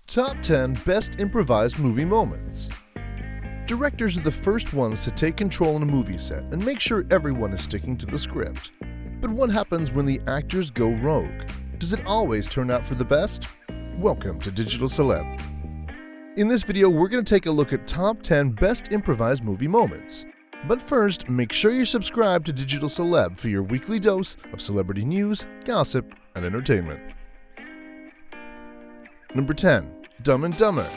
Top 10 Best Improvised Movie Moments. Directors are the first ones to take control in a movie set and make sure everyone is sticking to the script. But what happens when the actors go rogue? Does it always turn out for the best? Welcome to Digital Celeb. In this video, we're going to take a look at top 10 best improvised movie moments. But first, make sure you're subscribed to Digital Celeb for your weekly dose of celebrity news, gossip, and entertainment. Number 10. Dumb and Dumber.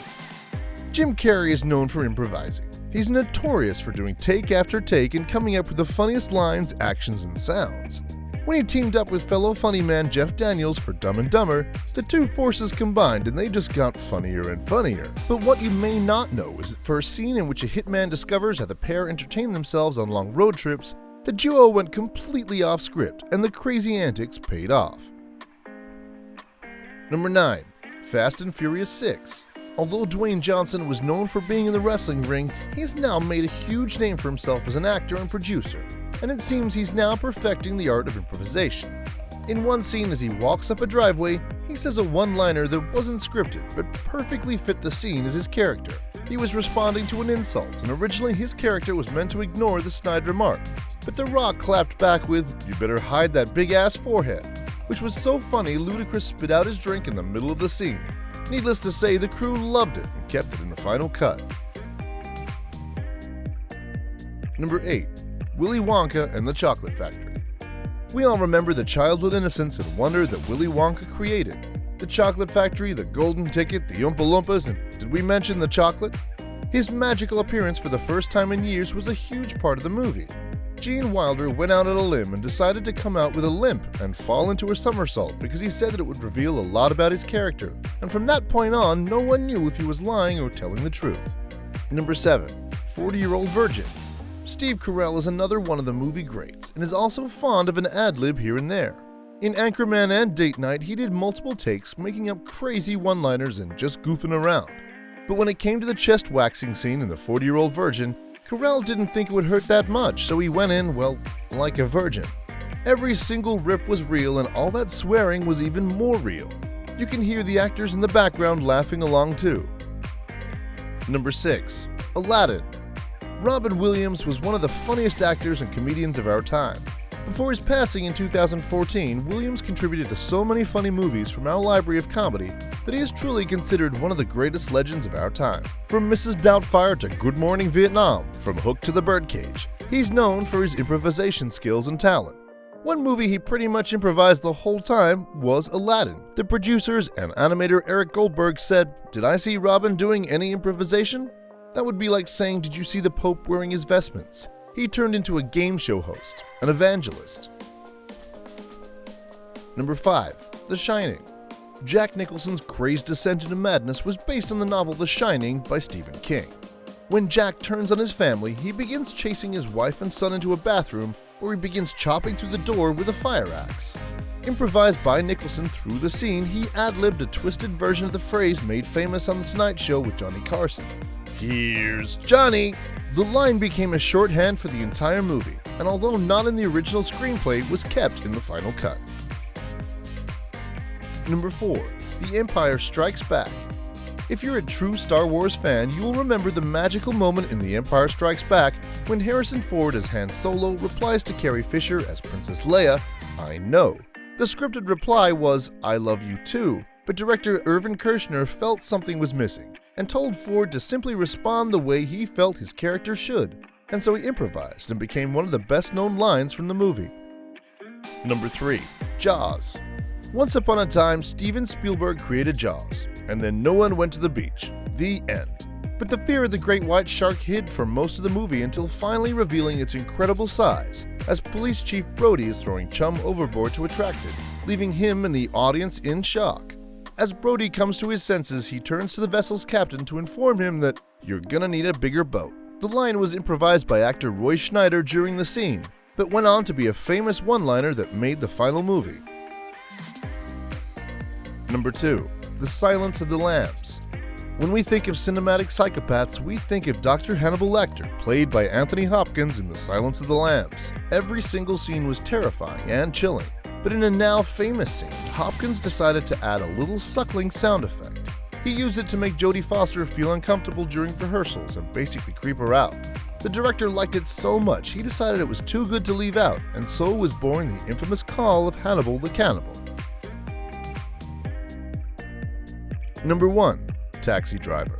Jim Carrey is known for improvising. He's notorious for doing take after take and coming up with the funniest lines, actions, and sounds. When he teamed up with fellow funny man Jeff Daniels for Dumb and Dumber, the two forces combined and they just got funnier and funnier. But what you may not know is that for a scene in which a hitman discovers how the pair entertain themselves on long road trips, the duo went completely off script and the crazy antics paid off. Number 9. Fast and Furious 6. Although Dwayne Johnson was known for being in the wrestling ring, he's now made a huge name for himself as an actor and producer, and it seems he's now perfecting the art of improvisation. In one scene as he walks up a driveway, he says a one-liner that wasn't scripted but perfectly fit the scene as his character. He was responding to an insult, and originally his character was meant to ignore the snide remark, but The Rock clapped back with, "You better hide that big-ass forehead," which was so funny Ludacris spit out his drink in the middle of the scene. Needless to say, the crew loved it and kept it in the final cut. Number 8. Willy Wonka and the Chocolate Factory. We all remember the childhood innocence and wonder that Willy Wonka created. The Chocolate Factory, the Golden Ticket, the Oompa Loompas, and did we mention the chocolate? His magical appearance for the first time in years was a huge part of the movie. Gene Wilder went out on a limb and decided to come out with a limp and fall into a somersault because he said that it would reveal a lot about his character, and from that point on, no one knew if he was lying or telling the truth. Number 7. 40-Year-Old Virgin. Steve Carell is another one of the movie greats and is also fond of an ad-lib here and there. In Anchorman and Date Night, he did multiple takes, making up crazy one-liners and just goofing around. But when it came to the chest waxing scene in The 40-Year-Old Virgin, Carell didn't think it would hurt that much, so he went in, well, like a virgin. Every single rip was real and all that swearing was even more real. You can hear the actors in the background laughing along too. Number 6. Aladdin. Robin Williams was one of the funniest actors and comedians of our time. Before his passing in 2014, Williams contributed to so many funny movies from our library of comedy that he is truly considered one of the greatest legends of our time. From Mrs. Doubtfire to Good Morning Vietnam, from Hook to the Birdcage, he's known for his improvisation skills and talent. One movie he pretty much improvised the whole time was Aladdin. The producers and animator Eric Goldberg said, "Did I see Robin doing any improvisation?" That would be like saying, "Did you see the Pope wearing his vestments?" He turned into a game show host, an evangelist. Number 5. The Shining. Jack Nicholson's crazed descent into madness was based on the novel The Shining by Stephen King. When Jack turns on his family, he begins chasing his wife and son into a bathroom where he begins chopping through the door with a fire axe. Improvised by Nicholson through the scene, he ad-libbed a twisted version of the phrase made famous on The Tonight Show with Johnny Carson. "Here's Johnny!" The line became a shorthand for the entire movie, and although not in the original screenplay, was kept in the final cut. Number 4. The Empire Strikes Back. If you're a true Star Wars fan, you will remember the magical moment in The Empire Strikes Back when Harrison Ford as Han Solo replies to Carrie Fisher as Princess Leia, "I know." The scripted reply was, "I love you too," but director Irvin Kershner felt something was missing and told Ford to simply respond the way he felt his character should, and so he improvised and became one of the best-known lines from the movie. Number 3. Jaws. Once upon a time, Steven Spielberg created Jaws, and then no one went to the beach. The end. But the fear of the great white shark hid for most of the movie until finally revealing its incredible size, as Police Chief Brody is throwing Chum overboard to attract it, leaving him and the audience in shock. As Brody comes to his senses, he turns to the vessel's captain to inform him that, "You're gonna need a bigger boat." The line was improvised by actor Roy Schneider during the scene, but went on to be a famous one-liner that made the final movie. Number 2. The Silence of the Lambs. When we think of cinematic psychopaths, we think of Dr. Hannibal Lecter, played by Anthony Hopkins in The Silence of the Lambs. Every single scene was terrifying and chilling. But in a now famous scene, Hopkins decided to add a little suckling sound effect. He used it to make Jodie Foster feel uncomfortable during rehearsals and basically creep her out. The director liked it so much he decided it was too good to leave out, and so was born the infamous call of Hannibal the Cannibal. Number 1. Taxi Driver.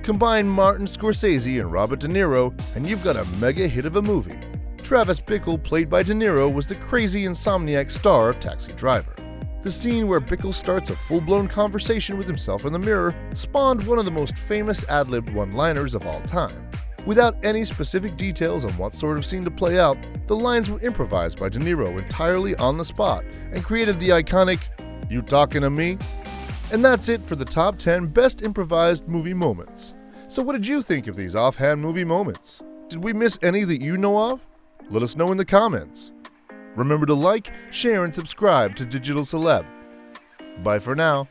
Combine Martin Scorsese and Robert De Niro, and you've got a mega hit of a movie. Travis Bickle, played by De Niro, was the crazy insomniac star of Taxi Driver. The scene where Bickle starts a full-blown conversation with himself in the mirror spawned one of the most famous ad-libbed one-liners of all time. Without any specific details on what sort of scene to play out, the lines were improvised by De Niro entirely on the spot and created the iconic, "You talking to me?" And that's it for the top 10 best improvised movie moments. So what did you think of these offhand movie moments? Did we miss any that you know of? Let us know in the comments. Remember to like, share, and subscribe to Digital Celeb. Bye for now.